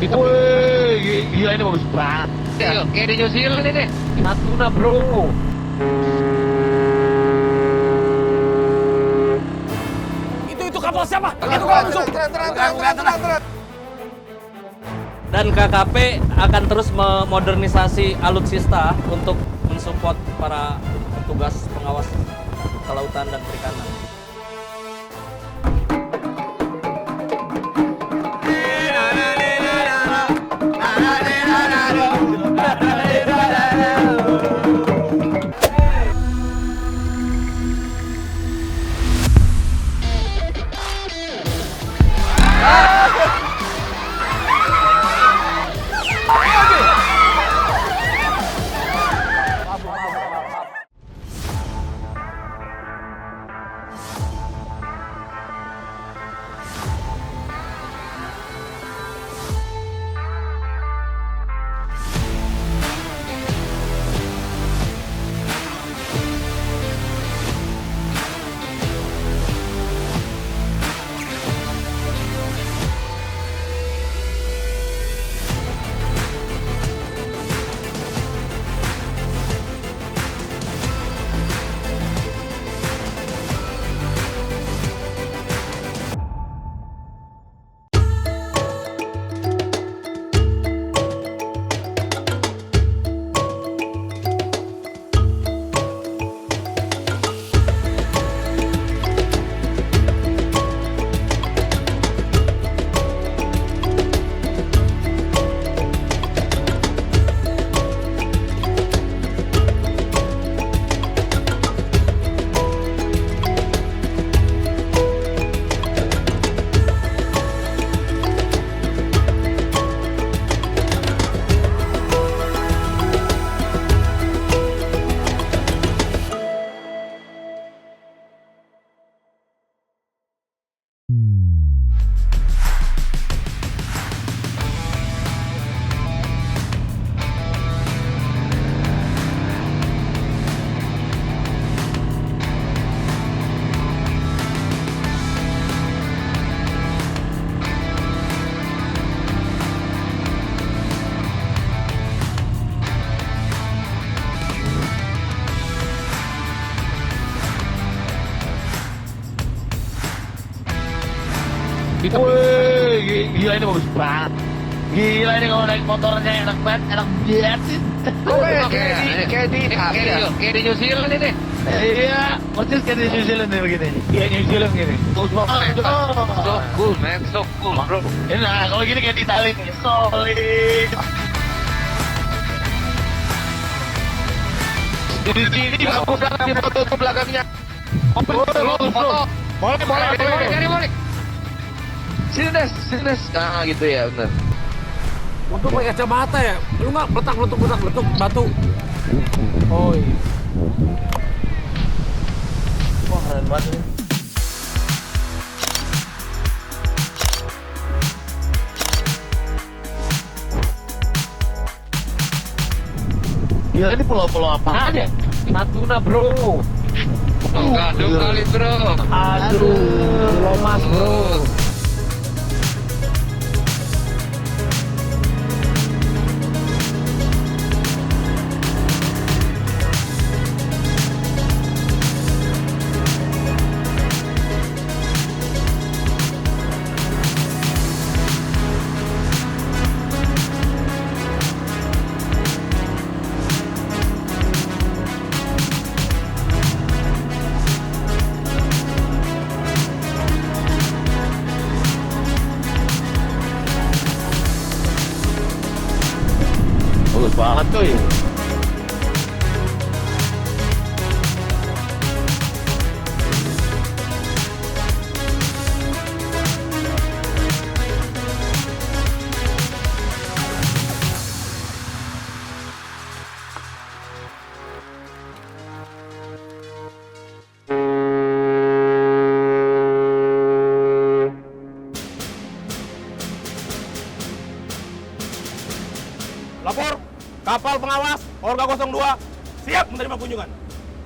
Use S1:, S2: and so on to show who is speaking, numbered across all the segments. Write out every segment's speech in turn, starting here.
S1: Wih, gila ini bagus banget.
S2: Kayak di New Zealand ini.
S1: Natuna bro.
S3: Itu kapal siapa? Itu kapal musuh. Terang.
S4: Dan KKP akan terus memodernisasi alutsista untuk mensupport para petugas pengawas kelautan dan perikanan.
S1: Wih, gila ini bagus banget. Gila ini kalau naik motornya enak banget, enak banget sih.
S2: Kayak di New Zealand ini.
S1: Iya, persis kayak di New Zealand nih begini. Iya New Zealand gini. Bagus banget.
S2: So cool man, so cool bro.
S1: Ini nah kalau gini kayak di Itali nih, solid.
S2: Di sini aku belakang di foto ke belakangnya. Foto. Boleh. Sini Des. Nah gitu ya benar.
S3: Untuk pakai kacamata ya. Lu nggak letak batu. Oh iya.
S4: Wah, keren banget ini.
S1: Gila ini pulau-pulau apaan ya?
S4: Natuna bro.
S2: Aduh kali bro.
S4: Aduh, Pulau Mas bro.
S1: Bagus banget tuh ya.
S3: Lapor, kapal pengawas Orga 02 siap menerima kunjungan.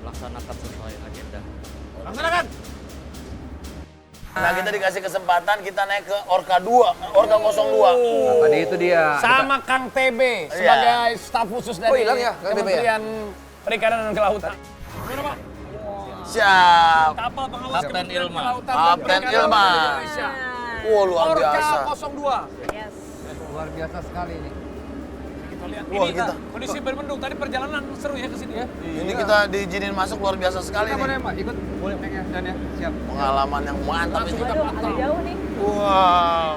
S4: Laksanakan sesuai agenda.
S3: Laksanakan.
S1: Nah, kita dikasih kesempatan kita naik ke Orka 2, Orka 02.
S5: Tadi itu dia.
S3: Sama Kang TB sebagai staf khusus dari
S5: hilang ya, Kang TB ya?
S3: Kementerian Perikanan dan Kelautan. Gimana, Pak?
S1: Siap.
S3: Kapal pengawas
S4: Kapten Ilma.
S3: Kelautan dan
S1: Kapten
S3: Perikanan
S1: Ilma.
S3: Indonesia.
S1: Wah, luar biasa.
S3: Orka 02.
S5: Luar biasa sekali ini.
S3: Kita lihat
S1: Wah,
S3: ini
S1: kita.
S3: kondisi bermendung. Tadi perjalanan seru ya ke sini ya.
S1: Ini kita diizinin masuk luar biasa sekali
S5: Kita boleh
S1: nih.
S5: Pak ikut? Boleh naik ya Dan ya? Siap.
S1: Pengalaman yang mantap ini.
S3: Kita pantau.
S6: Jauh nih.
S1: Wow.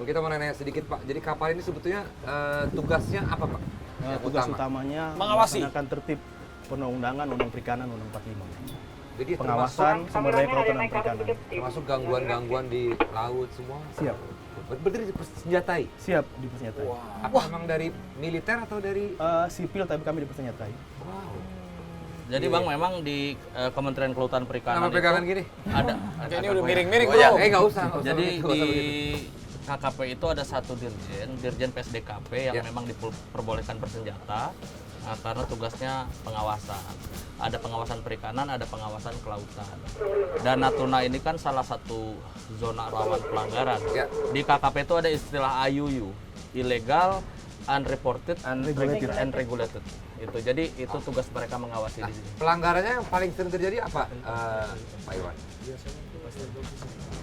S5: Oh, kita mau nanya sedikit Pak. Jadi kapal ini sebetulnya tugasnya apa Pak? Yang
S7: Tugas
S5: utama.
S7: utamanya
S3: Mengawasi.
S7: melaksanakan tertib perundang-undangan Undang Perikanan Undang 45.
S5: Jadi
S7: Pengawasan sumber daya kelautan dan perikanan.
S5: termasuk gangguan-gangguan di laut semua.
S7: Siap.
S5: Berarti dipersenjatai.
S7: Siap dipersenjatai.
S5: Apa memang dari militer atau dari
S7: Sipil tapi kami dipersenjatai.
S5: wow.
S4: Jadi Bang memang di Kementerian Kelautan Perikanan
S5: Nama
S4: itu
S5: pegangan gini.
S4: ada.
S3: Ini udah miring-miring,
S1: Oh, ya.
S3: Bro.
S5: Nggak usah. nggak usah
S4: Jadi
S5: begitu, nggak
S4: di
S5: usah begitu.
S4: KKP itu ada satu dirjen PSDKP yang
S5: Ya.
S4: memang diperbolehkan bersenjata karena tugasnya pengawasan. Ada pengawasan perikanan, ada pengawasan kelautan. Dan Natuna ini kan salah satu zona rawan pelanggaran.
S5: Ya.
S4: Di KKP itu ada istilah IUU, illegal, unreported,
S7: Unregulated.
S4: unregulated. Itu jadi itu tugas mereka mengawasi di sini.
S5: Pelanggarannya yang paling sering terjadi apa, Pak Iwan?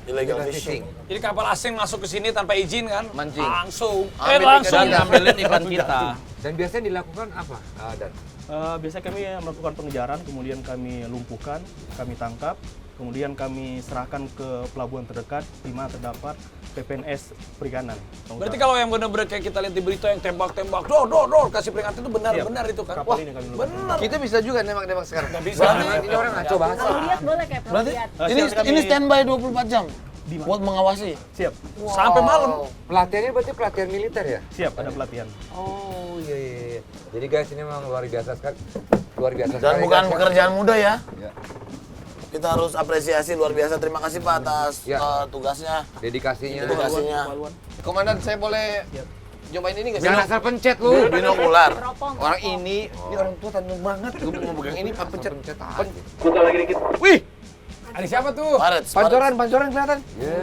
S1: Illegal fishing.
S3: Jadi kapal asing masuk ke sini tanpa izin kan?
S1: Mancing.
S3: Langsung.
S1: Ambil
S3: Langsung.
S4: Dan ngambilin ikan kita.
S5: Dan biasanya dilakukan apa, Dan?
S7: Biasanya kami melakukan pengejaran, kemudian kami lumpuhkan, kami tangkap, kemudian kami serahkan ke pelabuhan terdekat di mana terdapat PPNS Perikanan.
S3: Berarti kalau yang benar-benar kayak kita lihat di berita yang tembak-tembak, dor, kasih peringatan itu benar-benar itu kan?
S7: Kapal ini kami lumpuhkan.
S3: benar.
S5: Kita bisa juga nembak-nembak sekarang.
S3: Nggak bisa.
S5: Ini orang ngaco banget.
S6: Kalau lihat boleh kayak pernah
S1: Berarti
S6: lihat.
S1: ini standby 24 jam
S7: Di mana?
S1: buat mengawasi.
S7: Siap,
S3: Sampai malam.
S5: Pelatihannya berarti pelatihan militer ya?
S7: siap ada pelatihan.
S5: Oh iya. Jadi guys ini memang luar biasa sekali. Luar biasa
S1: Dan
S5: sekali.
S1: bukan
S5: guys.
S1: pekerjaan mudah ya.
S5: Ya.
S1: Kita harus apresiasi luar biasa. Terima kasih Pak atas
S5: Ya.
S1: tugasnya,
S5: Dedikasinya.
S1: dedikasinya.
S8: Komandan, saya boleh nyobain ini nggak sih?
S5: Jangan asal pencet lu.
S1: Binokular.
S6: Teropong.
S8: Orang ini orang tua tandung banget. Gue mau megang ini, Pak, pencet.
S5: Pencet aja.
S8: Wih,
S3: Ada siapa tuh?
S1: Paret.
S8: pancoran kelihatan.
S5: Ya.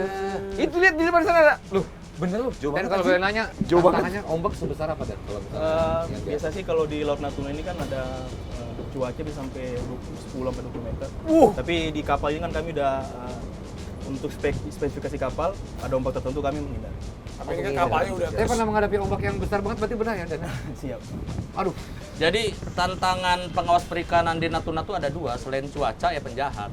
S8: Itu lihat di depan sana ada. Loh,
S5: Bener lu. Dan kalau boleh nanya, tantangannya ombak sebesar apa Dan? Kalau misalnya yang biasa.
S7: Biasa sih kalau di Laut Natuna ini kan ada cuaca bisa sampai 10 sampai 20 meter. Tapi di kapal ini kan kami udah untuk spesifikasi kapal ada ombak tertentu kami menghindari.
S3: Tapi ini kan kapalnya udah
S5: Saya pernah menghadapi ombak yang besar banget, berarti benar ya Dan?
S7: Siap.
S5: Aduh.
S4: Jadi tantangan pengawas perikanan di Natuna tuh ada dua, selain cuaca ya penjahat,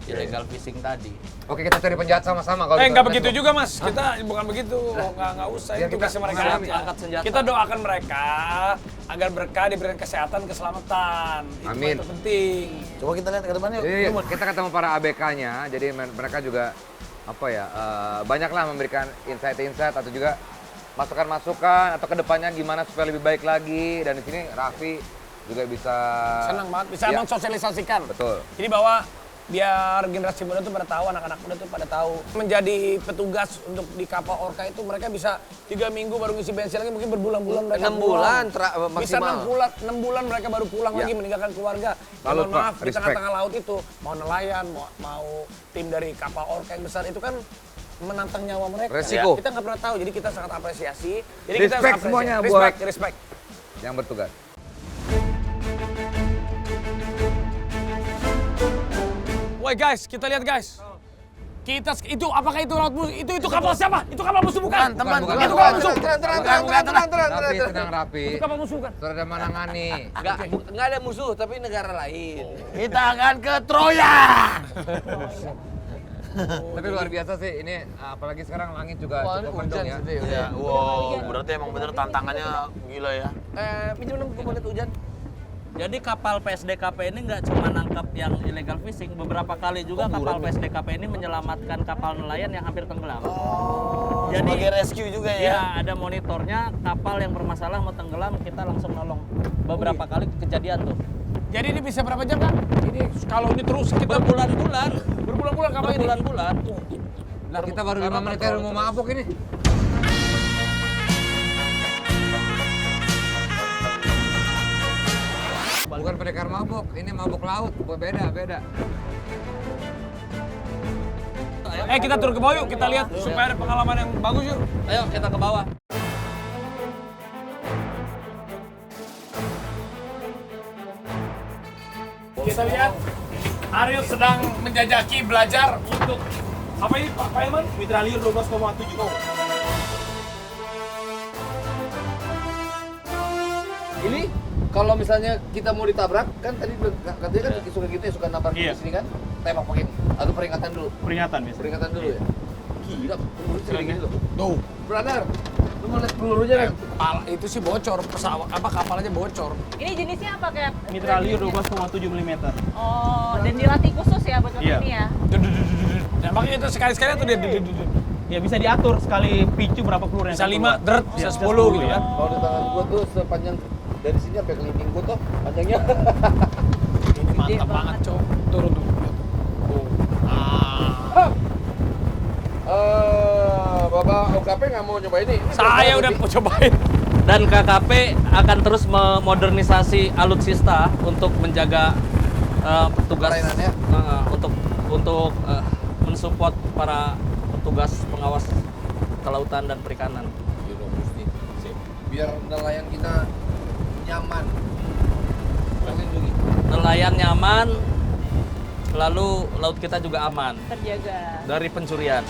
S4: illegal fishing tadi.
S5: Oke, kita cari penjahat sama-sama kalau
S3: nggak
S5: gitu.
S3: begitu juga mas, kita bukan begitu, nggak usah,
S5: Biar
S3: itu
S5: kita
S3: tugasnya mereka
S5: mengalami,
S3: aja.
S4: angkat senjata.
S3: Kita doakan mereka agar mereka diberikan kesehatan, keselamatan, itu
S5: Amin.
S3: yang penting.
S1: Coba kita lihat ke depan yuk.
S5: Iya, kita ketemu para ABK-nya, jadi mereka juga apa ya, banyaklah memberikan insight-insight atau juga masukan-masukan atau kedepannya gimana supaya lebih baik lagi. Dan di sini Raffi juga bisa
S3: Senang banget, bisa
S5: Ya.
S3: mensosialisasikan.
S5: Betul.
S3: Jadi bahwa biar generasi muda tuh pada tahu, anak-anak muda tuh pada tahu. Menjadi petugas untuk di kapal Orka itu mereka bisa 3 minggu baru ngisi bensin lagi, mungkin berbulan-bulan mereka
S8: 6
S3: pulang.
S8: bulan
S3: Bisa
S8: maksimal.
S3: 6 bulan mereka baru pulang
S5: Ya.
S3: lagi meninggalkan keluarga.
S5: Salut,
S3: Mohon maaf,
S5: Pak.
S3: di
S5: Respect.
S3: tengah-tengah laut itu, mau nelayan, mau tim dari kapal Orka yang besar itu kan menantang nyawa mereka.
S5: Resiko.
S3: Kita nggak pernah tahu, jadi kita sangat apresiasi. Jadi
S5: Respect
S3: kita
S5: semuanya
S3: respect.
S5: yang bertugas.
S3: Woi guys, kita lihat guys. Itu apakah itu laut musuh? Itu kapal siapa? Itu kapal musuh bukan?
S1: Teman,
S5: Bukan,
S3: Itu
S5: bukan.
S3: kapal musuh.
S5: Rapi, tenang Rapi.
S3: Itu kapal musuh kan?
S5: Saudara menangani.
S8: Nggak ada musuh, tapi negara lain.
S1: Kita akan ke Troya.
S5: Tapi luar biasa sih ini, apalagi sekarang langit juga cukup mendung ya.
S1: Ya, wow, berarti emang bener tantangannya gila ya.
S8: Minjem dong komponen hujan.
S4: Jadi kapal PSDKP ini nggak cuma nangkap yang illegal fishing, beberapa kali juga kapal PSDKP ini menyelamatkan kapal nelayan yang hampir tenggelam. Jadi
S1: Sebagai rescue juga ya.
S4: ya ada monitornya, kapal yang bermasalah mau tenggelam kita langsung nolong. Beberapa kali kejadian tuh.
S3: Jadi ini bisa berapa jam kan? Ini kalau ini terus kita
S4: Berbulan-bulan.
S3: berbulan-bulan kapal ini.
S4: Berbulan-bulan.
S5: Nah, kita baru 5 menit ya mau mabuk ini. Bukan pendekar mabuk, ini mabuk laut, beda.
S3: Kita turun ke bawah yuk, kita lihat supaya ada pengalaman yang bagus yuk.
S4: Ayo kita ke bawah.
S3: Kita lihat Ariel sedang menjajaki belajar untuk apa ini Pak Paeman?
S7: Mitralir 12,7.
S8: Ini kalau misalnya kita mau ditabrak, kan tadi katanya kan suka gitu ya, suka nabrak
S7: Iya.
S8: di sini kan, tembak pakai ini. Atau peringatan dulu.
S7: Peringatan biasa.
S8: Peringatan dulu ya. Gila, peluru sering
S7: Keren,
S8: gitu loh.
S3: Tuh,
S8: Brother, lu mau lihat pelurunya kan?
S3: itu sih bocor, pesawat apa kapal aja bocor.
S6: Ini jenisnya apa kayak?
S7: Mitralir 12,7 mm.
S6: Oh, dan dilatih khusus ya buat
S7: Iya.
S6: ini ya?
S3: Nah, makanya itu sekali-sekali tuh dia
S7: Ya bisa diatur sekali picu berapa peluru yang
S3: bisa
S7: akan
S3: 5,
S7: keluar.
S3: deret, bisa 10 gitu ya.
S8: Kalau di tangan gua tuh sepanjang dari sini sampai kelingking gua tuh panjangnya.
S3: Ini mantap banget, Cok. Turun tuh. Ah.
S8: Bapak OKP nggak mau nyoba ini.
S3: Saya udah mau cobain.
S4: Dan KKP akan terus memodernisasi alutsista untuk menjaga petugas
S8: Pelayanannya.
S4: untuk mensupport para petugas pengawas kelautan dan perikanan.
S8: Iya dong, mesti. Biar nelayan kita nyaman. Terlindungi.
S4: Nelayan nyaman, lalu laut kita juga aman
S6: Terjaga.
S4: dari pencurian.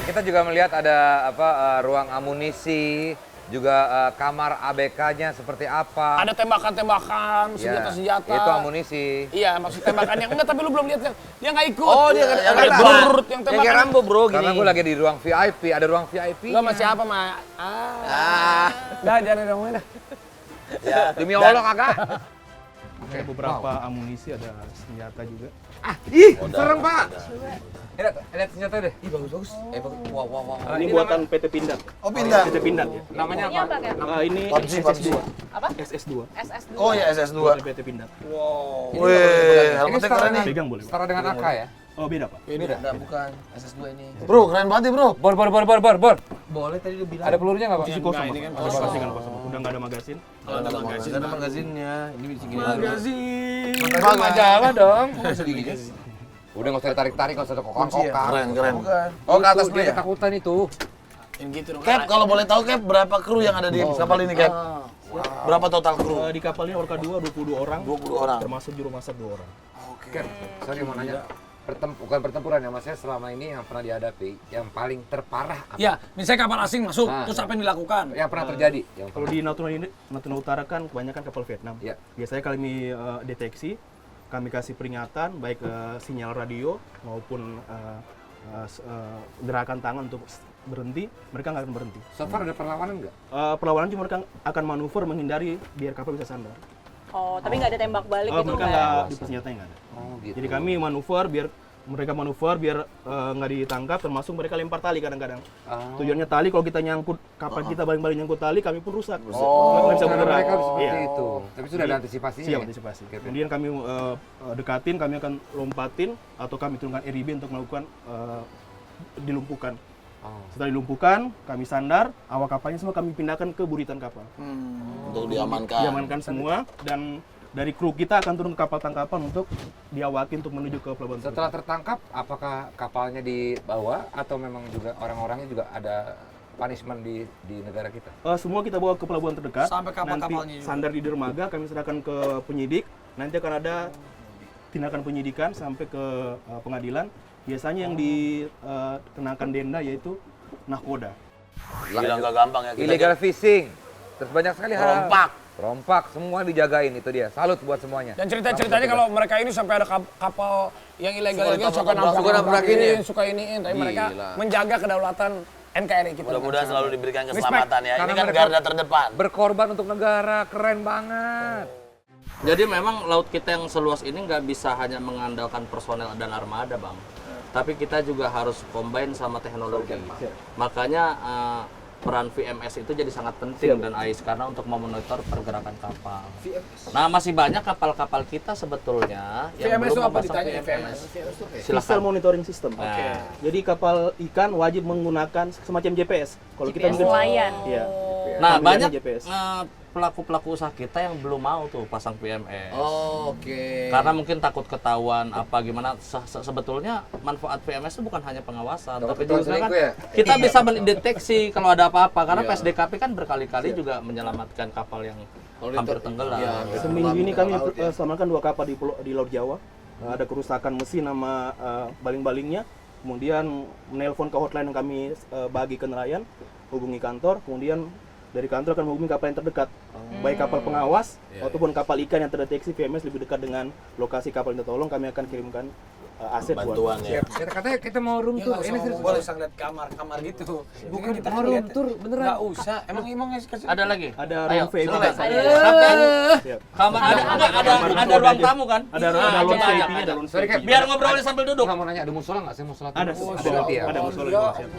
S5: Kita juga melihat ada ruang amunisi, juga kamar ABK-nya seperti apa.
S3: Ada tembakan-tembakan,
S5: Ya,
S3: senjata-senjata.
S5: itu amunisi.
S3: Iya, maksud tembakan yang enggak, tapi lu belum lihat. Dia nggak ikut.
S8: Oh, dia nggak-
S3: yang
S8: yang
S3: kayak
S8: Rambo.
S3: brrrr, yang tembakan.
S8: kayak Rambo bro
S5: Karena
S8: gini.
S5: gue lagi di ruang VIP, ada ruang VIP.
S3: Lo sama siapa, Ma? Dah, jangan dong, dah.
S5: Demi Allah kagak.
S7: Ada beberapa amunisi, ada senjata juga.
S5: Ih, serem Pak. Lihat senjata deh.
S8: Ih bagus. Bagus. Wah.
S7: Ini buatan PT Pindad.
S8: Oh pindah.
S7: PT Pindad ya.
S5: Namanya
S6: Ini apa kayak?
S7: Ini
S8: PUBG.
S7: SS2.
S6: Apa?
S7: SS2.
S6: SS2.
S8: Oh ya SS2.
S7: Buatan PT Pindad.
S8: Wih, helmetnya
S5: setara
S8: keren nih.
S7: Pegang boleh, Pak?
S5: Setara dengan AK ya?
S7: Oh, beda, Pak.
S8: Enggak, bukan SS2 ini.
S9: Bro, keren banget ya bro.
S5: Bor.
S8: Boleh tadi lu bilang.
S5: Ada pelurunya nggak Pak?
S7: Posisi kosong,
S3: ini
S7: Pak.
S3: kan
S7: Ada posisi kan kosong. Udah nggak ada magasin.
S8: Ada magasin. Ada magazinnya. Ini bisa gini.
S3: Magazin.
S8: Majalah dong.
S5: Udah nggak usah ditarik-tarik, nggak usah kokang-kokang.
S9: Keren.
S8: Bukan. Oh ke atas
S5: Itu,
S8: dulu
S5: dia
S8: ya?
S5: ketakutan itu.
S3: Yang gitu dong.
S9: Cap, kalau boleh tahu Cap, berapa kru yang ada di kapal ini Cap? Berapa total kru?
S7: Di kapal ini Orca 2 22 orang.
S9: 20 orang.
S7: Termasuk juru masak 2 orang.
S5: Ken, sorry mau nanya. Bukan pertempuran ya, maksudnya selama ini yang pernah dihadapi, yang paling terparah apa?
S3: Ya, misalnya kapal asing masuk,
S5: Nah.
S3: terus apa yang dilakukan?
S5: Yang pernah terjadi? Yang
S7: Kalau di Natuna Utara kan kebanyakan kapal Vietnam.
S5: Iya.
S7: Biasanya kami deteksi, kami kasih peringatan baik sinyal radio maupun gerakan tangan untuk berhenti, mereka nggak akan berhenti.
S5: So far ada perlawanan nggak?
S7: Perlawanan cuma mereka akan manuver menghindari biar kapal bisa sandar.
S6: Oh, tapi nggak ada tembak balik gitu
S7: Mereka
S6: Pak?
S7: nggak di senjatanya nggak ada.
S5: Oh gitu.
S7: Jadi kami manuver biar mereka nggak ditangkap, termasuk mereka lempar tali kadang-kadang. Tujuannya tali kalau kita nyangkut kapal kita balik nyangkut tali kami pun rusak.
S5: Oh,
S7: Nggak bisa
S5: cara
S7: bergerak.
S5: mereka seperti
S7: Iya.
S5: itu. Tapi sudah ada antisipasinya.
S7: Siap
S5: ya?
S7: antisipasi.
S5: Oke, oke.
S7: Kemudian kami dekatin, kami akan lompatin atau kami turunkan RIB untuk melakukan dilumpuhkan.
S5: Oh.
S7: Setelah dilumpuhkan, kami sandar, awak kapalnya semua kami pindahkan ke buritan kapal.
S9: Untuk diamankan.
S7: Diamankan semua dan dari kru kita akan turun ke kapal tangkapan untuk diawaki untuk menuju ke pelabuhan.
S5: Setelah tertangkap, apakah kapalnya dibawa atau memang juga orang-orangnya juga ada punishment di negara kita?
S7: Semua kita bawa ke pelabuhan terdekat.
S3: Sampai kapal-kapalnya
S7: Nanti
S3: juga.
S7: sandar di dermaga, kami serahkan ke penyidik. Nanti akan ada tindakan penyidikan sampai ke pengadilan. Biasanya yang dikenakan denda yaitu nahkoda.
S9: Gila nggak gampang ya kita.
S5: Illegal fishing. Terus banyak sekali hal.
S9: Rompak.
S5: Semua dijagain itu dia. Salut buat semuanya.
S3: Dan cerita-ceritanya kalau mereka ini sampai ada kapal yang ilegal suka
S9: suka nabrakin ya?
S3: suka iniin, tapi mereka
S9: Gila.
S3: menjaga kedaulatan NKRI kita.
S9: Mudah-mudahan selalu diberikan
S3: Respect.
S9: keselamatan ya. Ini
S5: Karena
S9: kan
S5: mereka
S9: garda terdepan.
S5: Berkorban untuk negara, keren banget.
S4: Jadi memang laut kita yang seluas ini nggak bisa hanya mengandalkan personel dan armada, Bang. Tapi kita juga harus combine sama teknologi. Makanya peran VMS itu jadi sangat penting dan AIS karena untuk memonitor pergerakan kapal. Nah, masih banyak kapal-kapal kita sebetulnya yang
S3: VMS itu
S4: belum
S3: apa
S4: memasang
S3: ditanya?
S4: VMS.
S7: Vessel
S4: Silakan.
S7: monitoring system.
S4: Oke.
S7: Jadi kapal ikan wajib menggunakan semacam GPS. Kalau kita
S6: GPS nelayan.
S7: Iya.
S4: Nah,
S7: Panggilannya
S4: banyak
S7: GPS.
S4: pelaku-pelaku usaha kita yang belum mau tuh pasang VMS.
S8: Oh, oke.
S4: Karena mungkin takut ketahuan apa gimana. Sebetulnya manfaat VMS itu bukan hanya pengawasan, tapi juga kan
S8: selingkuh ya?
S4: kita bisa mendeteksi kalau ada apa-apa. Karena
S8: Iya.
S4: PSDKP kan berkali-kali juga menyelamatkan kapal yang hampir tenggelam.
S8: Iya,
S7: Seminggu ini kami
S8: laut ya.
S7: selamatkan 2 kapal di Laut Jawa. Ada kerusakan mesin sama baling-balingnya. Kemudian menelpon ke hotline yang kami bagi ke nelayan, hubungi kantor. Kemudian dari kantor akan menghubungi kapal yang terdekat, baik kapal pengawas ataupun kapal ikan yang terdeteksi VMS lebih dekat dengan lokasi kapal yang tertolong. Kami akan kirimkan aset
S9: Bantuan ya.
S5: Katanya kita mau room
S3: Ya
S5: tour.
S3: nggak
S5: Ini
S3: usah
S5: serius.
S3: boleh sang lihat kamar gitu. Bukan kita
S5: mau
S3: kan
S5: room
S3: lihat
S5: tour, beneran.
S3: Nggak usah. Emang kasih.
S4: Ada lagi?
S7: Ada
S4: Ayo,
S7: ruang VIP.
S4: silakan.
S7: Siap.
S4: Siap. Kamar ada ruang tamu kan?
S7: Ada
S4: Nah,
S7: lounge
S4: coba
S7: VIP-nya,
S4: aja.
S7: ada lounge
S5: Sorry, Cap.
S7: VIP.
S4: Biar ngobrolnya sambil duduk.
S5: Nggak mau nanya, ada musola nggak? Saya mau sholat.
S7: Ada,
S5: dulu.
S7: ada
S5: nanti ya.
S7: ada musola
S3: Ya.
S7: juga. Siap.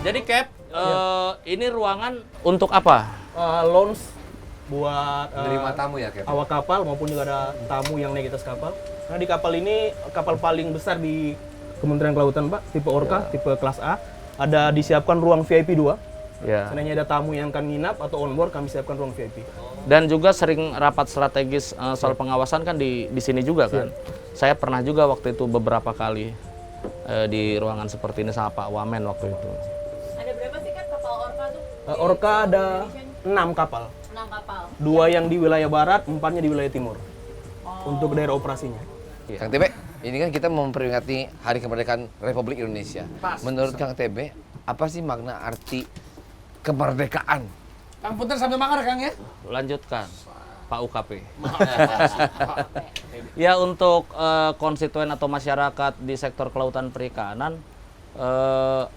S4: Jadi Cap, ini ruangan untuk apa?
S7: Lounge buat
S5: Menerima tamu ya, Cap?
S7: awak kapal maupun juga ada tamu yang naik di atas kapal. Karena di kapal ini kapal paling besar di Kementerian Kelautan, Pak, tipe Orca, tipe kelas A. Ada disiapkan ruang VIP 2.
S4: Ya.
S7: Seandainya ada tamu yang akan nginap atau on board, kami siapkan ruang VIP.
S4: Dan juga sering rapat strategis soal pengawasan kan di sini juga kan. Saya pernah juga waktu itu beberapa kali di ruangan seperti ini sama Pak Wamen waktu itu.
S6: Ada berapa sih kan kapal Orca tuh?
S7: Orca ada 6 kapal.
S6: 6 kapal.
S7: 2 yang di wilayah barat, 4-nya di wilayah timur. Untuk daerah operasinya.
S8: Kang TB, ini kan kita memperingati Hari Kemerdekaan Republik Indonesia. Menurut Kang TB, apa sih makna arti kemerdekaan?
S3: Kang Punten sambil makan Kang ya.
S4: Lanjutkan, Pak UKP. Ya untuk konstituen atau masyarakat di sektor kelautan perikanan,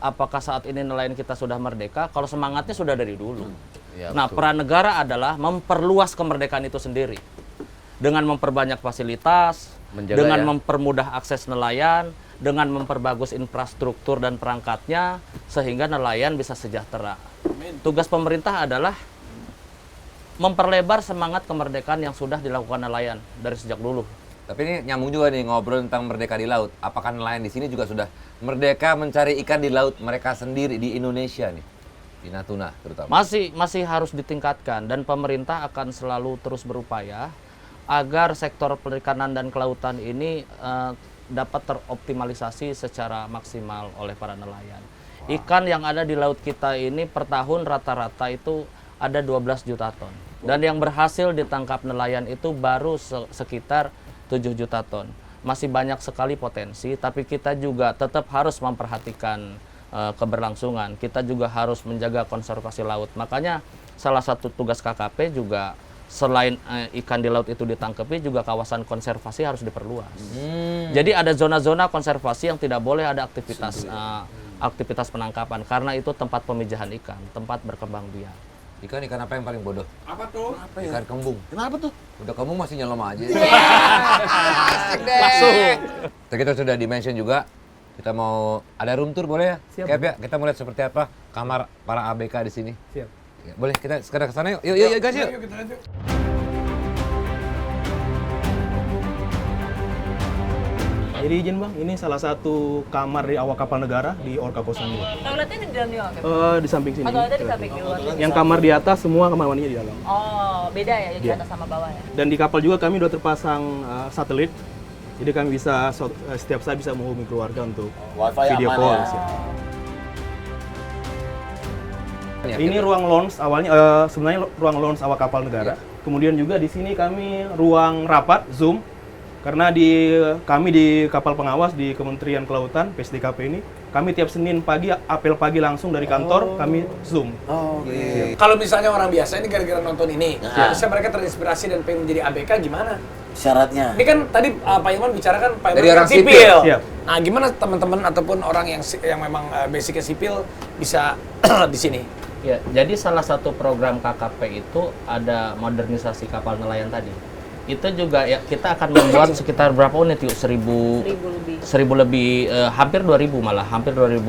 S4: apakah saat ini nelayan kita sudah merdeka? Kalau semangatnya sudah dari dulu.
S8: Ya,
S4: Nah,
S8: betul.
S4: peran negara adalah memperluas kemerdekaan itu sendiri. Dengan memperbanyak fasilitas,
S8: Menjaga
S4: dengan
S8: ya.
S4: mempermudah akses nelayan, dengan memperbagus infrastruktur dan perangkatnya, sehingga nelayan bisa sejahtera. Tugas pemerintah adalah memperlebar semangat kemerdekaan yang sudah dilakukan nelayan dari sejak dulu.
S5: Tapi ini nyambung juga nih ngobrol tentang merdeka di laut. Apakah nelayan di sini juga sudah merdeka mencari ikan di laut mereka sendiri di Indonesia nih? Di Natuna terutama.
S4: Masih harus ditingkatkan dan pemerintah akan selalu terus berupaya agar sektor perikanan dan kelautan ini dapat teroptimalisasi secara maksimal oleh para nelayan. Ikan yang ada di laut kita ini per tahun rata-rata itu ada 12 juta ton. Dan yang berhasil ditangkap nelayan itu baru sekitar 7 juta ton. Masih banyak sekali potensi, tapi kita juga tetap harus memperhatikan keberlangsungan. Kita juga harus menjaga konservasi laut. Makanya salah satu tugas KKP juga selain ikan di laut itu ditangkapi, juga kawasan konservasi harus diperluas. Jadi ada zona-zona konservasi yang tidak boleh ada aktivitas penangkapan, karena itu tempat pemijahan ikan, tempat berkembang biak.
S5: Ikan apa yang paling bodoh?
S3: Apa tuh?
S5: Ikan kembung.
S9: Kenapa tuh?
S5: Udah kembung masih nyelam aja.
S8: Asik deh.
S4: Langsung.
S5: Kita sudah di-mention juga. Kita mau ada room tour boleh ya?
S7: Siap.
S5: Cap ya, kita mau lihat seperti apa kamar para ABK di sini.
S7: Siap.
S5: Ya, boleh kita sekarang ke sana yuk. Yuk guys yuk.
S3: Yuk kita lanjut.
S7: Jadi izin Bang, ini salah satu kamar di awak kapal negara di Orca 02.
S6: Toiletnya di dalam juga?
S7: Di samping sini.
S6: Oh, toiletnya di samping di luar.
S7: Yang kamar di atas semua kamar mandinya di dalam.
S6: Oh, beda ya di
S7: Iya.
S6: atas sama bawah ya?
S7: Dan di kapal juga kami udah terpasang satelit. Jadi kami bisa setiap saat bisa menghubungi keluarga untuk
S9: Wifi
S7: video
S9: aman
S7: call.
S9: ya.
S7: Siap.
S5: Ya,
S7: Ini ruang lounge awalnya sebenarnya ruang lounge awak kapal negara. Kemudian juga di sini kami ruang rapat Zoom. Karena kami di kapal pengawas di Kementerian Kelautan PSDKP ini, kami tiap Senin pagi apel pagi langsung dari kantor kami Zoom.
S3: Kalau misalnya orang biasa ini gara-gara nonton ini, bisa mereka terinspirasi dan pengen menjadi ABK gimana?
S9: Syaratnya.
S3: Ini kan tadi Pak Iman bicarakan Pak Iman
S5: Dari
S3: kan
S5: orang sipil.
S7: Siap.
S3: Nah, gimana teman-teman ataupun orang yang memang basicnya sipil bisa di sini?
S4: Ya, jadi salah satu program KKP itu ada modernisasi kapal nelayan tadi. Itu juga ya kita akan membuat sekitar berapa unit yuk? 1000 lebih, hampir 2000 malah, hampir 2000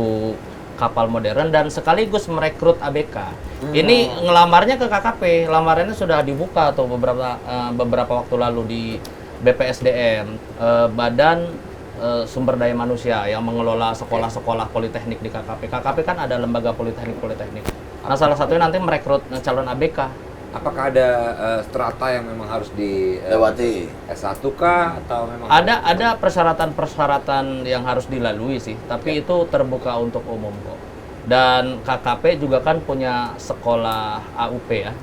S4: kapal modern dan sekaligus merekrut ABK. Ini ngelamarnya ke KKP, lamarannya sudah dibuka tuh beberapa waktu lalu di BPSDM, Badan Sumber Daya Manusia yang mengelola sekolah-sekolah politeknik di KKP. KKP kan ada lembaga politeknik. Nah, salah satunya nanti merekrut calon ABK.
S5: Apakah ada strata yang memang harus
S9: Lewati.
S5: S1 kah atau memang
S4: Ada persyaratan-persyaratan yang harus dilalui sih, tapi itu terbuka untuk umum kok. Dan KKP juga kan punya sekolah AUP ya,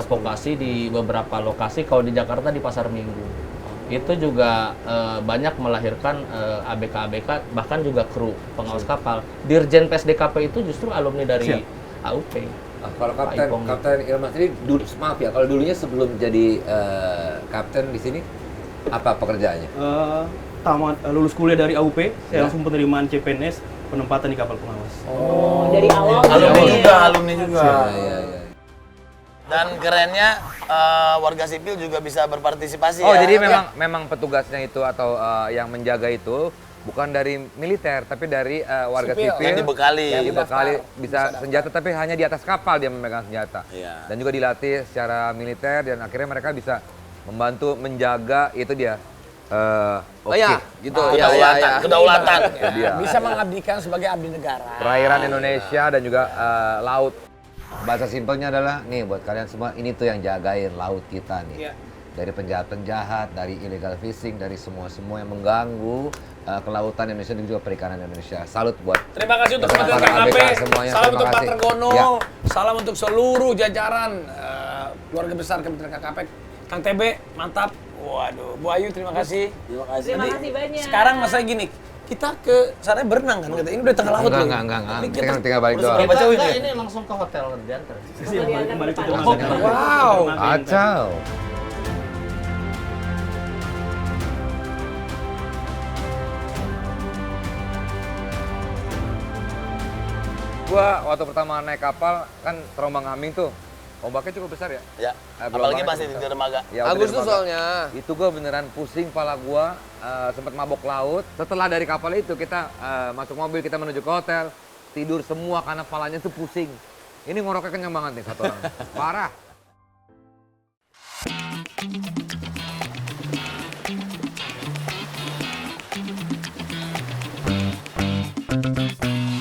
S4: vokasi di beberapa lokasi. Kalau di Jakarta di Pasar Minggu, itu juga banyak melahirkan ABK-ABK, bahkan juga kru pengawas kapal. Dirjen PSDKP itu justru alumni dari AUP.
S5: kalau Kapten Ilman ini dulu, maaf ya, kalau dulunya sebelum jadi kapten di sini apa pekerjaannya?
S7: Lulus kuliah dari AUP, saya langsung penerimaan CPNS, penempatan di kapal pengawas.
S6: Dari awal.
S9: Alumni juga.
S5: Iya.
S9: Dan kerennya warga sipil juga bisa berpartisipasi
S5: Oh,
S9: ya.
S5: jadi memang petugasnya itu atau yang menjaga itu bukan dari militer tapi dari warga sipil
S9: yang dibekali.
S5: Bisa senjata tapi hanya di atas kapal dia memegang senjata.
S9: Iya.
S5: Dan juga dilatih secara militer dan akhirnya mereka bisa membantu menjaga itu dia.
S9: Gitu. Kedaulatan.
S3: Bisa mengabdikan sebagai abdi negara.
S5: Perairan Indonesia dan juga laut. Bahasa simpelnya adalah nih buat kalian semua, ini tuh yang jagain laut kita nih. Dari penjahat-penjahat, dari illegal fishing, dari semua yang mengganggu kelautan Indonesia dan juga perikanan Indonesia. Salut buat
S3: Terima kasih untuk Kementerian
S5: para
S3: KKP,
S5: ABK semuanya.
S3: salam
S5: Terima
S3: untuk Pak
S5: kasih.
S3: Tergono,
S5: Ya.
S3: salam untuk seluruh jajaran keluarga besar Kementerian KKP. Kang TB, mantap. Waduh, Bu Ayu terima kasih.
S9: Terima kasih.
S6: Terima kasih banyak.
S3: Sekarang masa gini, kita ke sana berenang kan kata. Ini udah tengah laut loh.
S5: Enggak.
S3: Ini
S5: Kita
S3: kita,
S5: kan tinggal balik doang.
S4: Kita enggak, ini langsung ke hotel diantar.
S7: Kembali ke
S6: Wow.
S3: wow.
S5: Kacau. Gua waktu pertama naik kapal kan terombang-ambing tuh. Ombaknya cukup besar ya?
S9: Ya. Apalagi masih di dermaga.
S5: Ya, waktu
S8: Agus
S5: di
S8: tuh
S5: dermaga.
S8: soalnya.
S5: Itu gua beneran pusing kepala gua, sempat mabok laut. Setelah dari kapal itu kita masuk mobil, kita menuju ke hotel, tidur semua karena kepalanya tuh pusing. Ini ngoroknya kenyang banget nih satu orang. Parah.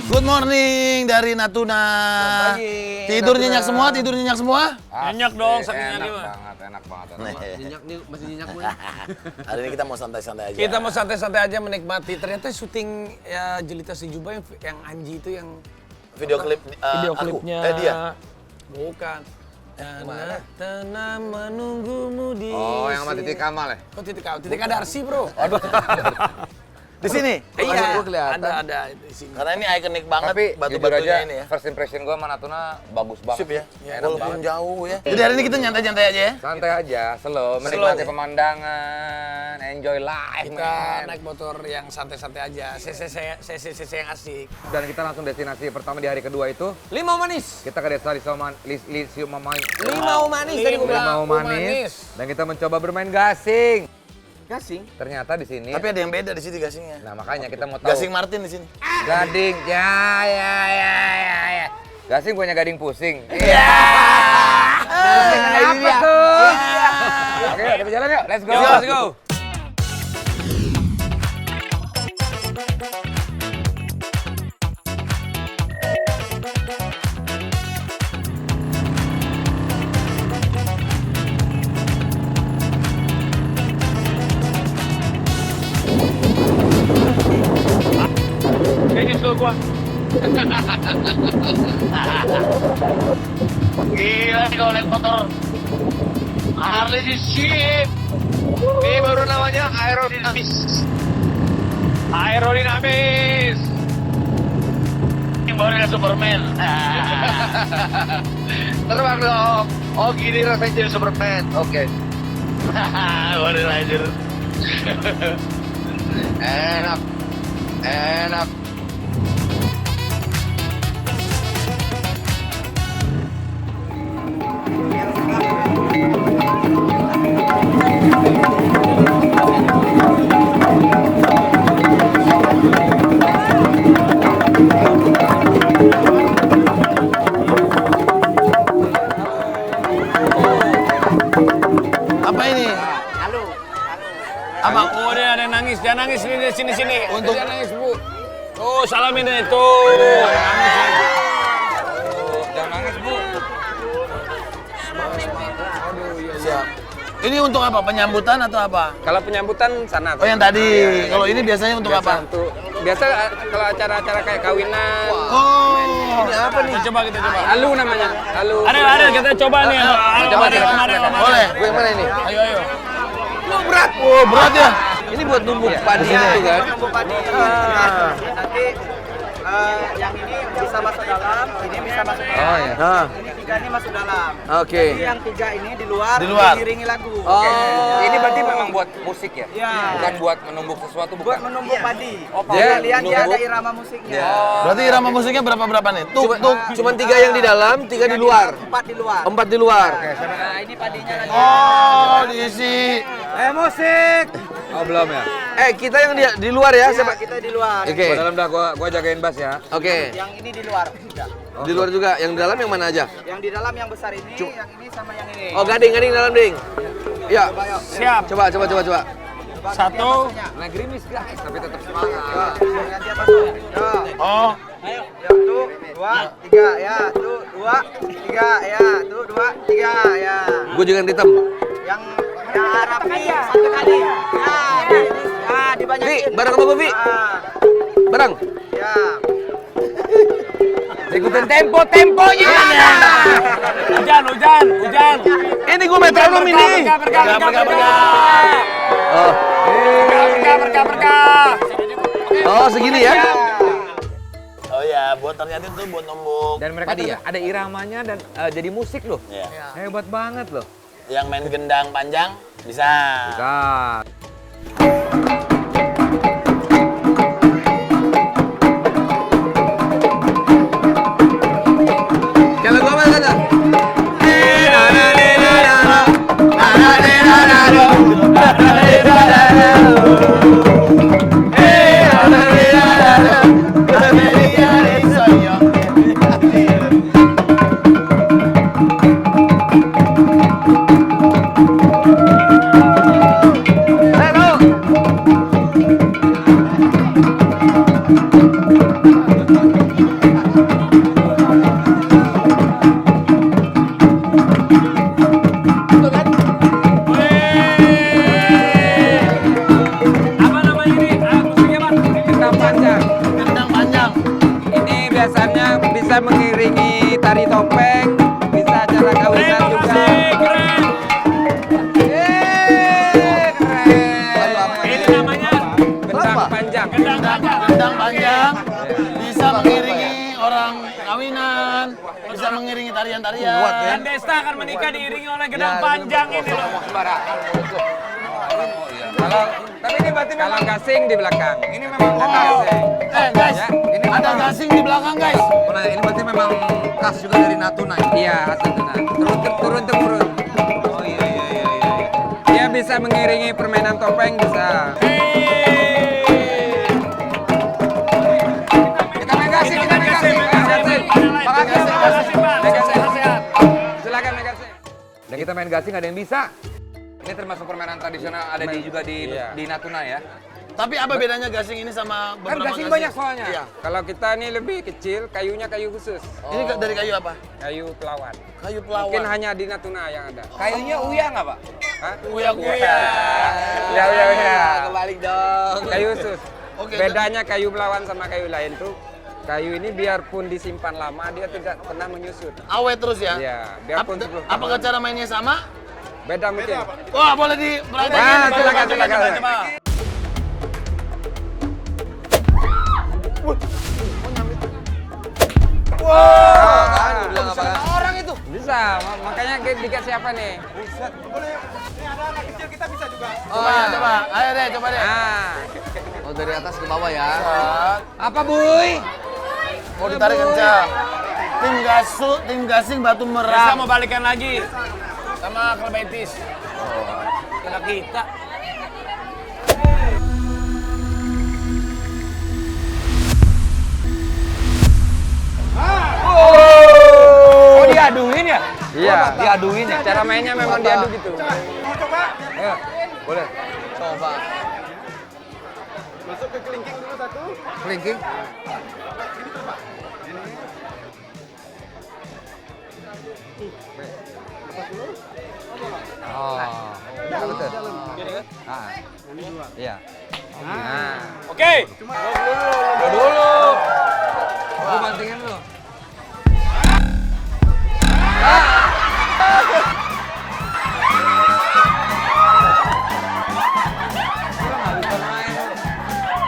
S9: Good morning dari Natuna. Tidur nyenyak semua?
S3: Nyenyak dong, saking
S5: Enak
S3: nyenyak.
S5: banget.
S8: Nyenyak nih, masih nyenyak gue.
S9: Hari ini kita mau santai-santai aja.
S3: Kita mau santai-santai aja menikmati. Ternyata syuting ya Jelita Sejuba yang Anji itu yang
S9: video klip
S3: video
S9: aku.
S3: klipnya.
S9: Dia.
S3: Bukan. Tenang menunggumu di
S5: Oh, yang sama
S3: sini.
S5: Titik Kamal ya?
S3: Oh, Titik Darsi, bro.
S9: Di sini.
S3: Iya,
S8: gua kelihatan.
S3: ada di sini.
S9: Karena ini ikonik banget
S5: Tapi jujur
S9: batu-batunya
S5: aja,
S9: ini ya.
S5: first impression gua sama Natuna bagus banget.
S9: Sip ya.
S5: Enak
S9: Walaupun
S5: banget.
S9: jauh ya. Jadi hari ini kita nyantai-nyantai aja ya.
S5: Santai aja, slow, menikmati pemandangan, enjoy life,
S3: Kita
S5: man.
S3: naik motor yang santai-santai aja, CC yang asik.
S5: Dan kita langsung destinasi pertama di hari kedua itu,
S3: Limau manis.
S5: kita ke desa Limau
S3: Manis tadi gua bilang.
S5: Limau Manis. Dan kita mencoba bermain gasing.
S3: Gasing.
S5: Ternyata di sini,
S9: Tapi ada yang beda di sini gasingnya.
S5: nah makanya kita mau tahu.
S9: Gasing Martin di sini.
S5: Gading, ya. Gasing punya gading pusing.
S9: Iya.
S5: Pusing apa tuh? Oke, kita jalan yuk. Let's go.
S3: Let's go. Kayaknya slow gua.
S1: Gila nih kalau naik motor
S2: Harley di ship. Ini baru namanya aerodinamis. Aerodinamis.
S1: Yang baru ada Superman.
S2: Terbang dong. Oh gini rasanya jadi Superman. Oke.
S1: Boleh lanjut.
S2: Enak. Enak.
S9: Apa ini?
S3: Apa? Oh, dia ada yang nangis. Dia nangis sini. Untuk dia nangis, Bu. Oh, salamin deh tuh.
S8: Jangan nangis, Bu.
S9: Siap. Ini untuk apa? Penyambutan atau apa?
S10: Kalau penyambutan sanat.
S9: Oh yang tadi. Kalau ini biasanya untuk apa?
S10: Biasa kalau acara-acara kayak kawinan.
S9: Oh, ini apa nih?
S3: Coba kita coba.
S10: Alu namanya. Alu.
S3: Ada kita coba nih. Mari.
S8: Boleh, gue yang mana ini?
S3: Ayo.
S9: Berat. Oh, berat ya.
S8: Ini buat numbuk padi itu kan?
S11: Nanti yang ini bisa masuk dalam, ini bisa masuk dalam.
S8: Oh ya.
S11: Ini tiga ini masuk dalam.
S8: Oke.
S11: Jadi yang tiga ini di luar,
S9: Di luar.
S11: diiringi lagu.
S8: Oh, ini berarti memang buat musik ya?
S11: Iya.
S8: Bukan buat menumbuk sesuatu,
S11: Buat
S8: bukan?
S11: menumbuk padi.
S8: Oh,
S11: Kalian dia ada
S8: menumbuk.
S11: irama musiknya.
S9: Berarti irama musiknya berapa nih?
S8: Cuman 3 yang di dalam, 3 di luar.
S11: 4 di luar.
S8: 4 di luar.
S11: Nah, ini padinya lagi.
S9: Oh, diisi.
S11: Musik.
S8: Oh, belum ya? Kita yang di luar ya,
S11: Iya, kita di luar.
S8: Oke. Gua dalam dah, gua jagain bass ya. Oke.
S11: Yang ini di luar. Sudah.
S8: Di luar juga, yang di dalam yang mana aja?
S11: Yang di dalam yang besar ini, yang ini sama yang ini.
S8: Oh, gading dalam, Ding. Ya.
S3: Siap.
S8: Coba.
S3: Satu.
S8: Nah, gerimis guys, tapi tetap semangat.
S11: Ganti apa tuh?
S3: Oh.
S11: Ayo. Ya, tuh, 2, 3, ya. Tuh, 2, 3, ya. Tuh, 2, 3, ya.
S8: Gue juga yang hitam.
S11: Yang Arab nih, satu kali. Ya, dibanyakin.
S8: Vi, bareng sama gue, Vi. Bareng.
S11: Ya.
S8: Ikutin temponya.
S3: Hujan.
S8: Ini gue metronom ini.
S3: Berkah.
S8: Oh, segini ya.
S9: Oh ya, buat ternyata itu buat numbuk.
S5: Dan mereka ada iramanya dan jadi musik loh.
S9: Iya.
S5: Hebat banget loh.
S9: Yang main gendang panjang bisa.
S8: Kalau gue mana kata?
S3: Apa namanya ini? Musiknya, Bang?
S10: Gendang panjang.
S9: Gendang panjang.
S10: Ini biasanya bisa mengiringi tari topeng, bisa acara kawinan juga.
S3: Keren.
S10: Keren.
S3: Ini namanya
S10: Gendang panjang.
S9: Gendang panjang. Bisa mengiringi orang kawinan. Bisa mengiringi tarian-tarian.
S3: Dan Desta akan menikah diiringi oleh gendang panjang ini loh.
S10: Kalau tapi ini berarti kalau gasing di belakang. Ini memang gasing.
S9: Guys,
S10: Ya,
S9: ini ada gasing di belakang, guys.
S8: Ini berarti memang khas juga dari Natuna ya?
S10: Iya, asal turun temurun.
S8: Oh iya.
S10: Dia bisa mengiringi permainan topeng bisa. Kita main gasing. Silakan main gasing.
S5: Dan kita main gasing ada yang bisa. Ini termasuk permainan tradisional ada juga di Natuna ya.
S9: Tapi apa bedanya gasing ini sama
S10: Kan
S9: beberapa
S10: gasing banyak soalnya.
S9: Iya.
S10: Kalau kita ini lebih kecil, kayunya kayu khusus.
S9: Ini dari kayu apa?
S10: Kayu pelawan.
S9: Kayu pelawan.
S10: Mungkin hanya di Natuna yang ada.
S8: Kayunya uya nggak, Pak?
S10: Hah?
S9: Uya.
S10: Ya.
S8: Kebalik dong.
S10: Kayu khusus.
S9: Oke,
S10: Bedanya kayu pelawan sama kayu lain tuh, kayu ini biarpun disimpan lama dia tidak pernah menyusut.
S9: Awet terus ya?
S10: Iya, biarpun
S9: Apakah cara mainnya sama?
S10: Beda mungkin.
S1: Wah, boleh di
S10: Nah, silakan.
S8: Orang itu.
S10: Bisa, makanya dikasih apa nih?
S1: Coba. Ayo deh, coba deh.
S10: Nah,
S8: Oh, dari atas ke bawah ya.
S10: apa Buy?
S1: Mau ditarik kencang. Tim gasing Batu
S3: Kita
S1: Merah.
S3: mau balikan lagi sama Klub Betis. Kena kita.
S10: Oh, diaduin ya?
S8: Iya.
S10: Diaduin ya? Cara mainnya memang diadu gitu.
S8: Ayo, boleh. Coba.
S11: Masuk ke kelingking dulu satu.
S8: Kelingking. Oh, betul. Ah, iya. Nah,
S3: Oke.
S8: dulu. Aku bantingin lu.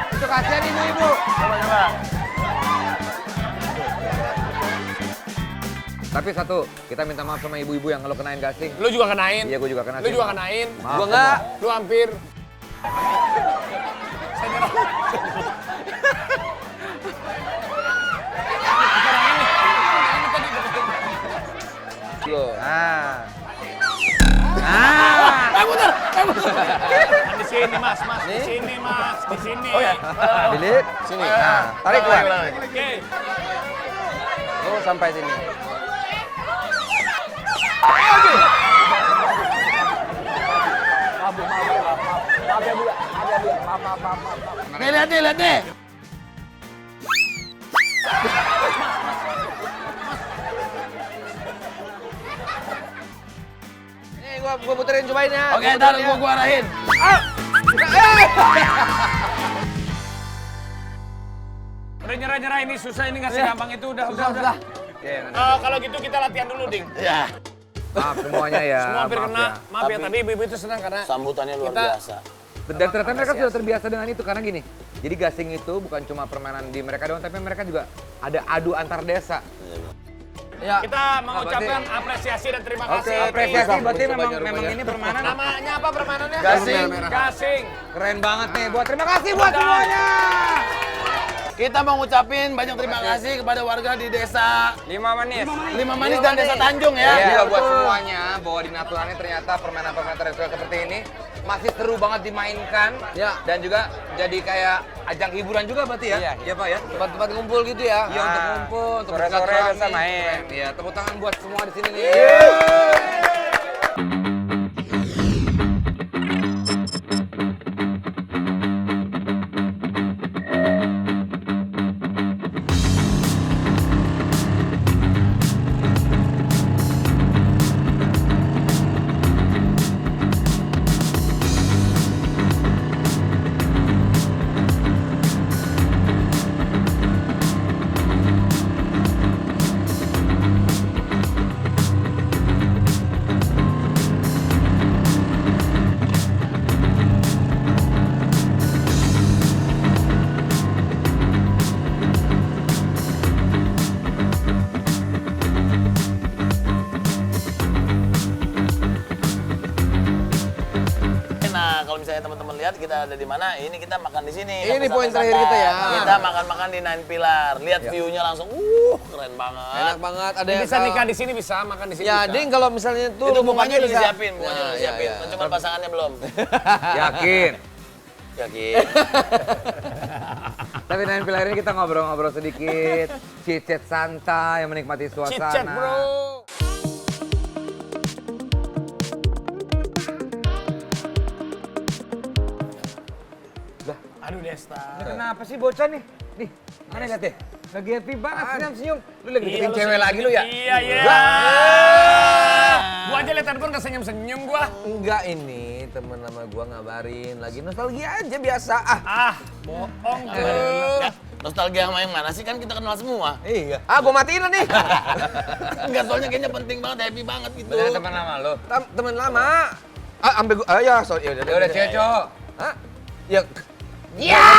S8: Itu kasihan ibu-ibu.
S1: Coba.
S5: Tapi satu, kita minta maaf sama ibu-ibu yang kalau kenain gasing.
S3: Lu juga kenain.
S5: Iya, gue juga kena.
S3: Lu juga kenain.
S5: Maaf,
S3: Gua enggak.
S5: maaf.
S3: Lu hampir. Saya nyerah.
S5: Ah.
S3: Putar. Di sini, Mas. Di sini, Mas. Di sini. Oh ya.
S5: Bilik.
S8: Sini.
S5: Nah, tarik keluar.
S3: Oke.
S8: Oh, sampai sini.
S1: Nih, lihat nih.
S8: Nih, gua puterin cobain ya.
S1: Oke, ntar gua arahin.
S3: Udah nyerah ini susah ini nggak segampang itu udah.
S5: Oke, nanti.
S3: Kalau gitu kita latihan dulu, Ding.
S1: Ya.
S5: Maaf semuanya ya.
S3: Semua hampir
S5: maaf
S3: kena.
S5: ya.
S3: Maaf ya, tapi ibu-ibu itu senang karena
S1: Sambutannya luar
S3: kita
S1: biasa.
S5: Dan ternyata mereka sudah terbiasa dengan itu karena gini. Jadi gasing itu bukan cuma permainan di mereka doang, tapi mereka juga ada adu antar desa.
S8: Ya.
S3: kita mengucapkan apresiasi dan terima
S5: Oke,
S3: kasih.
S5: apresiasi berarti
S8: Coba
S5: memang
S8: rupanya.
S5: ini permainan.
S3: Namanya apa permainannya?
S5: Gasing.
S3: Gasing.
S5: Keren banget nih. Terima kasih buat semuanya.
S1: Kita mau ngucapin banyak terima kasih kepada warga di desa
S10: 5 menit.
S1: Lima Manis dan desa Tanjung ya.
S5: Iya, buat semuanya bahwa di Natuna ini ternyata permainan-permainan tradisional seperti ini masih seru banget dimainkan.
S8: Ya.
S5: Dan juga jadi kayak ajang hiburan juga berarti ya.
S10: Iya.
S5: Iya, Pak ya.
S8: Tempat-tempat ngumpul gitu ya.
S5: Iya, untuk ngumpul, untuk
S10: Sore-sore
S5: bersilaturahmi.
S10: bisa main.
S5: Keren. Iya, tepuk tangan buat semua di sini nih.
S1: Nah, kalau misalnya teman-teman lihat kita ada di mana, ini kita makan di sini.
S8: Ini
S1: Nggak
S8: poin
S1: santai-santai.
S8: terakhir kita ya.
S1: Kita makan-makan di Nine Pilar. Lihat view-nya langsung, keren banget.
S8: Enak banget. Ada yang
S3: Bisa nikah di sini bisa, makan di sini
S8: Ya,
S3: bisa.
S8: Ding kalau misalnya tuh
S1: Itu
S8: mau
S1: bunganya
S8: makan
S1: udah
S8: bisa.
S1: disiapin, bunganya udah
S8: Nah,
S1: disiapin.
S8: ya, ya.
S1: Cuma pasangannya belum.
S5: Yakin.
S1: Yakin.
S5: Tapi Nine Pilar ini kita ngobrol-ngobrol sedikit, chit-chat santai, menikmati suasana.
S3: Chit-chat, bro. Aduh, Desta.
S5: Kenapa sih bocah nih? Nih, mana lihat deh. Lagi happy banget, senyum-senyum. Lu lagi
S3: Iya,
S5: deketin
S3: lu
S5: cewek
S3: senyum
S5: lagi lu ya?
S3: Iya, iya. Gua aja liat handphone kesenyum-senyum gua.
S8: Enggak, ini temen sama gua ngabarin. Lagi nostalgia aja biasa.
S3: Ah, bohong tuh.
S9: Nostalgia sama yang mana sih? Kan kita kenal semua.
S8: Iya. Ah, gua matiin lah nih.
S9: Enggak, soalnya kayaknya penting banget, happy banget gitu.
S5: Beneran teman lama lo.
S8: Temen lama. Ah, ambil gua. Ah, ya, sorry.
S5: Ya udah Ceco.
S8: Hah? Ya.
S5: Ya,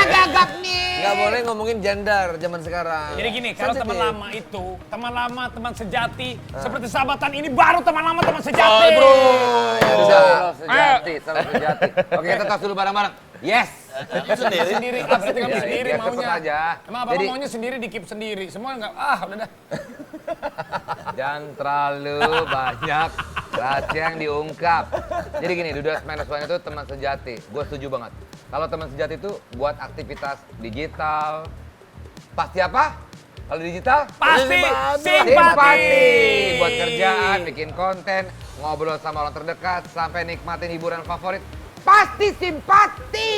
S5: gagap nih.
S8: Nggak boleh ngomongin gender zaman sekarang.
S3: Jadi gini, kalau
S8: Sensitif.
S3: teman lama itu, teman lama, teman sejati, seperti sahabatan ini baru teman lama, teman sejati.
S9: Oh, bro.
S5: Salam sejati, salam sejati. Oke, kita tos dulu bareng-bareng. Yes.
S9: Kamu sendiri.
S3: Sendiri, berarti kamu
S5: Iya,
S3: sendiri
S5: iya,
S3: maunya.
S5: cepet aja.
S3: Emang apa
S5: Jadi-
S3: maunya sendiri, dikip sendiri. Semua enggak, udah dah.
S5: Jangan terlalu banyak rahasia yang diungkap. Jadi gini, Dudas Minus One itu teman sejati. Gue setuju banget. Kalau teman sejati itu buat aktivitas digital. Pasti apa? Kalau digital?
S3: Pasti simpati.
S5: Simpati. Buat kerjaan, bikin konten, ngobrol sama orang terdekat, sampai nikmatin hiburan favorit. Pasti simpati.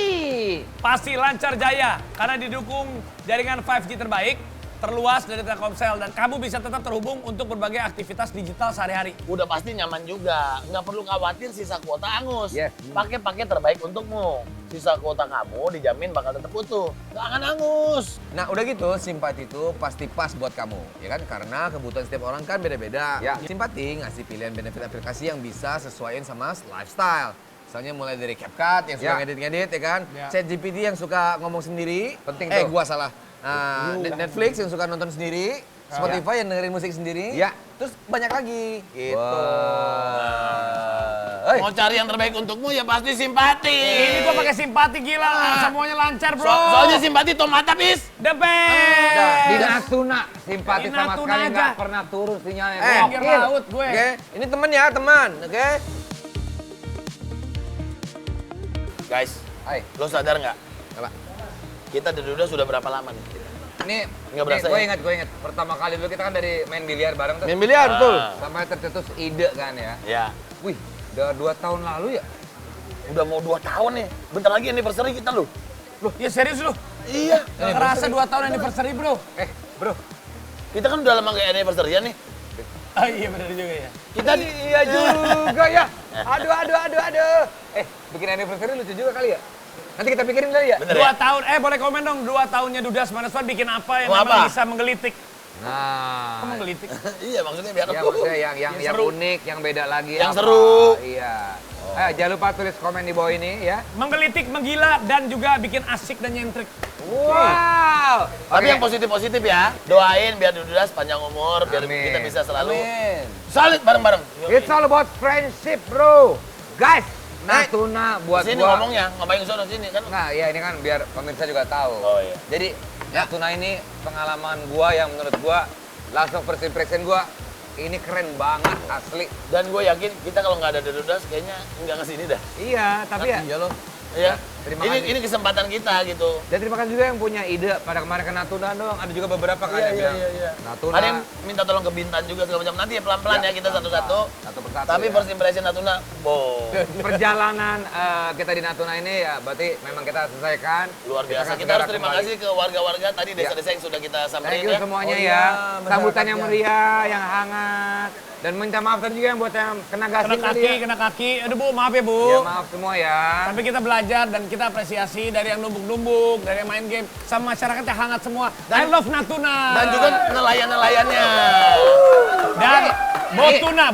S3: Pasti lancar jaya, karena didukung jaringan 5G terbaik, terluas dari Telkomsel, dan kamu bisa tetap terhubung untuk berbagai aktivitas digital sehari-hari.
S9: Udah pasti nyaman juga. Nggak perlu khawatir sisa kuota angus.
S5: Yes.
S9: Pakai paket terbaik untukmu. Sisa kuota kamu dijamin bakal tetap utuh. Nggak akan angus.
S8: Nah, udah gitu, simpati itu pasti pas buat kamu, ya kan? Karena kebutuhan setiap orang kan beda-beda.
S5: Ya.
S8: Simpati ngasih pilihan benefit aplikasi yang bisa sesuaiin sama lifestyle. Misalnya mulai dari CapCut yang suka
S5: Ya.
S8: ngedit-ngedit, ya kan?
S3: Ya.
S8: ChatGPT yang suka ngomong sendiri.
S5: Penting tuh.
S8: Gua salah. Netflix yang suka nonton sendiri. Spotify yang dengerin musik sendiri.
S5: Ya.
S8: Terus banyak lagi. Gitu.
S9: Mau cari yang terbaik untukmu ya pasti simpati.
S3: Ini gua pakai simpati gila, semuanya lancar bro.
S9: Soalnya simpati tomat habis.
S3: The best.
S5: Di Natuna, simpati
S3: Di
S5: sama
S3: Natuna
S5: sekali
S3: aja.
S5: nggak pernah turun sinyalnya.
S3: Pinggir
S5: Gokil.
S3: laut gue.
S8: Oke, ini temen ya, teman. Oke.
S9: Guys,
S5: Hai,
S9: lo sadar nggak?
S8: Apa?
S9: Kita dari udah sudah berapa lama nih?
S5: ini
S9: Nggak berasa
S5: gue
S9: ya?
S5: ingat. Pertama kali dulu kita kan dari main biliar bareng tuh.
S8: Main biliar, betul.
S5: Sampai tercetus ide kan ya.
S9: Ya,
S5: Wih, udah 2 tahun lalu ya?
S9: udah mau 2 tahun nih. Bentar lagi anniversary kita loh.
S3: Loh, ya serius lu?
S9: Iya.
S3: Gak ngerasa 2 tahun anniversary bro.
S5: Bro,
S9: Kita kan udah lama kayak anniversary nih.
S3: Ah iya benar juga ya.
S9: Kita
S5: iya juga ya. Aduh. Bikin anniversary lucu juga kali ya? Nanti kita pikirin kali ya?
S9: bener
S3: 2
S9: ya?
S3: tahun, boleh komen dong 2 tahunnya Dudas Minus One bikin apa yang
S9: Mau
S3: memang
S9: apa?
S3: bisa menggelitik?
S5: Nah,
S3: Kok menggelitik?
S9: Iya maksudnya biar
S5: ya maksudnya yang
S3: seru.
S5: unik, yang beda lagi.
S9: Yang
S5: apa?
S9: seru.
S5: Iya. Jangan lupa tulis komen di bawah ini ya.
S3: Menggelitik, menggila, dan juga bikin asik dan nyentrik.
S5: Wow.
S9: Tapi
S5: Oke.
S9: yang positif-positif ya. Doain biar Dudas panjang umur, biar
S5: Amin.
S9: kita bisa selalu
S8: Amin.
S9: solid bareng-bareng.
S5: It's all about friendship, bro. Guys, Natuna buat
S9: Sini
S5: gua.
S9: ngomongnya, ngapain sono sini kan?
S5: Nah, ya ini kan biar pemirsa juga tahu.
S9: Oh, iya.
S5: Jadi Natuna ini pengalaman gua yang menurut gua langsung first impression gua ini keren banget asli.
S9: Dan gue yakin kita kalau nggak ada Dudas kayaknya nggak kesini dah.
S5: Iya, tapi ya.
S8: Iya loh.
S9: Iya.
S5: Terima
S9: Ini
S5: kasih.
S9: ini kesempatan kita gitu.
S5: Dan terima kasih juga yang punya ide pada kemarin ke Natuna dong. Ada juga beberapa kan yang bilang Natuna.
S9: Ada yang minta tolong ke Bintan juga segala macam. Nanti ya pelan-pelan ya kita satu-satu.
S5: Satu persatu.
S9: Tapi
S5: ya.
S9: first impression Natuna,
S5: Perjalanan kita di Natuna ini ya berarti memang kita selesaikan.
S9: luar biasa.
S5: akan
S9: Kita
S5: segera
S9: harus terima
S5: kembali.
S9: kasih ke warga-warga tadi desa-desa yang sudah kita
S5: Thank
S9: samperin
S5: you
S9: ya.
S5: semuanya
S8: Oh
S5: ya.
S8: iya,
S5: Sambutan yang
S8: masyarakatnya.
S5: meriah, yang hangat. Dan minta maaf tadi juga yang buat yang kena gasing tadi ya.
S3: Kena kaki. Aduh bu, maaf ya bu.
S5: Ya maaf semua ya.
S3: Tapi kita belajar dan kita apresiasi dari yang numbuk-numbuk, dari yang main game, sama masyarakat yang hangat semua. I love Natuna.
S9: Dan juga nelayan-nelayannya.
S3: Dan Botuna.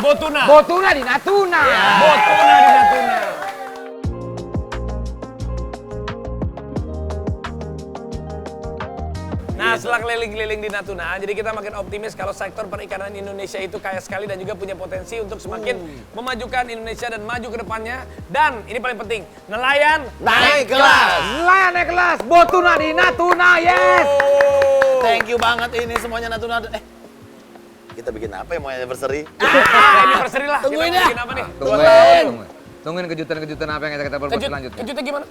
S5: Botuna di Natuna.
S3: Botuna di Natuna. Nah, setelah keliling-keliling di Natuna, jadi kita makin optimis kalau sektor perikanan Indonesia itu kaya sekali dan juga punya potensi untuk semakin memajukan Indonesia dan maju ke depannya. Dan ini paling penting, nelayan
S9: Naik kelas.
S5: Nelayan naik kelas. Botuna di Natuna, yes.
S9: Thank you banget ini semuanya Natuna. Kita bikin apa ya mau anniversary?
S3: Anniversary lah.
S9: Tungguin
S3: Kita
S9: ya.
S3: bikin apa nih?
S5: Tungguin kejutan-kejutan apa yang kita buat
S3: Kejut,
S5: selanjutnya.
S3: kejutnya gimana?